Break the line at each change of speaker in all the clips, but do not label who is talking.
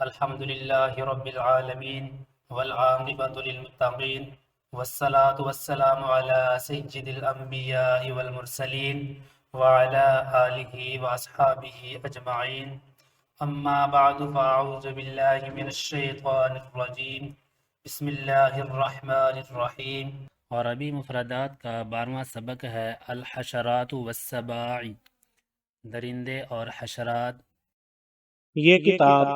الحمد لله رب العالمين والعاقبة للمتقين والصلاة والسلام على سيد الأنبياء والمرسلين وعلى آله وأصحابه أجمعين أما بعد فأعوذ بالله من الشيطان الرجيم بسم الله الرحمن الرحيم. اور ابھی مفردات کا 12واں سبق ہے الحشرات والسباع، درندے اور حشرات.
یہ کتاب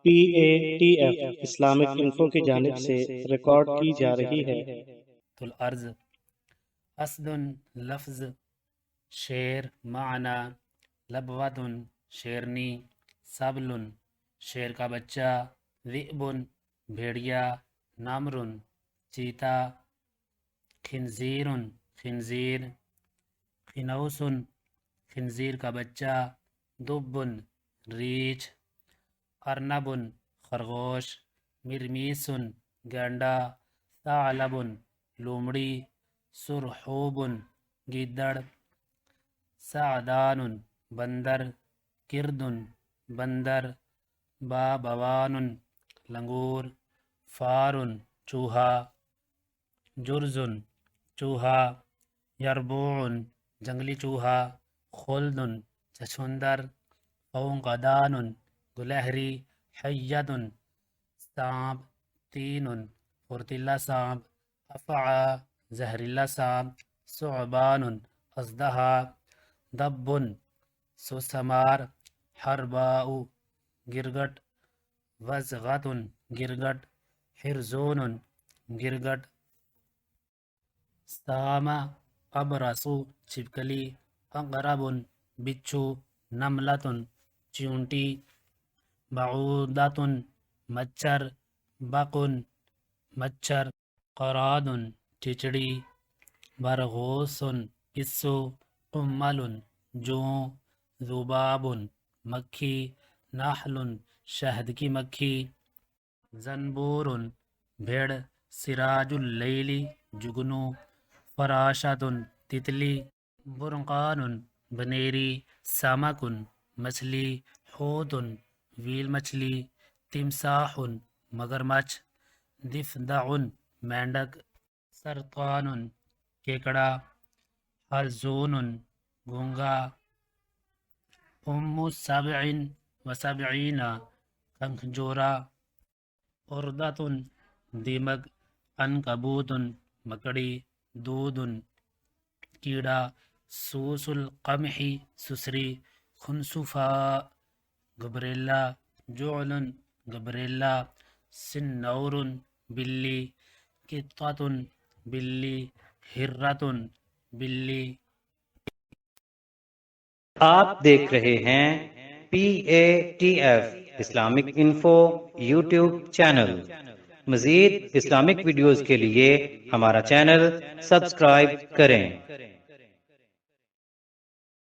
PATF اسلامک انفو کی جانب سے ریکارڈ کی جا رہی ہے۔
الارض اسد لفظ، شیر معنی، لبوت شیرنی، سبل شیر کا بچہ، ذئب بھیڑیا، نمر چیتا، خنزیر خنزیر، خنوس خنزیر کا بچہ، دب ریچھ، ارنب خرگوش، مرمیس گینڈا، ثعلب لومڑی، سرحوب گیدڑ، سعدان بندر، کرد بندر، بابوان لنگور، فار چوہا، جرز چوہا، یربوع جنگلی چوہا، خلد چچھندر، فونقدان گلہری، حیت سانپ، تین فرتیلا سانپ، افعی زہریلا سانپ، ثعبان اژدہا، دب سوسمار، حرباء گرگٹ، وزغۃ گرگٹ، حرزون گرگٹ، سام ابرص چھپکلی، اقرب بچھو، نملۃ چیونٹی، بعوضۃ مچھر، بق مچھر، قراد چچڑی، برغوث پسو، قمل جوں، ذباب مکھی، نحل شہد کی مکھی، زنبور بھیڑ، سراج اللیل جگنو، فراشۃ تتلی، برقان بنیری، سمک مچھلی، حوت ویل مچھلی، تمساح مگرمچھ، ضفدع مینڈک، سرطان کیکڑا، حلزون گونگا، سبع و سبعین کنکھجورا، عردۃ دیمک، عنکبوت مکڑی، دود کیڑا، سوس القمح سسری، خنسفاء گبریلا، جعل گبریلا، سنور بلی، قطۃ بلی، ہرۃ بلی.
آپ دیکھ رہے ہیں PATF Islamic info YouTube channel. مزید اسلامک ویڈیوز کے لیے ہمارا چینل سبسکرائب کریں۔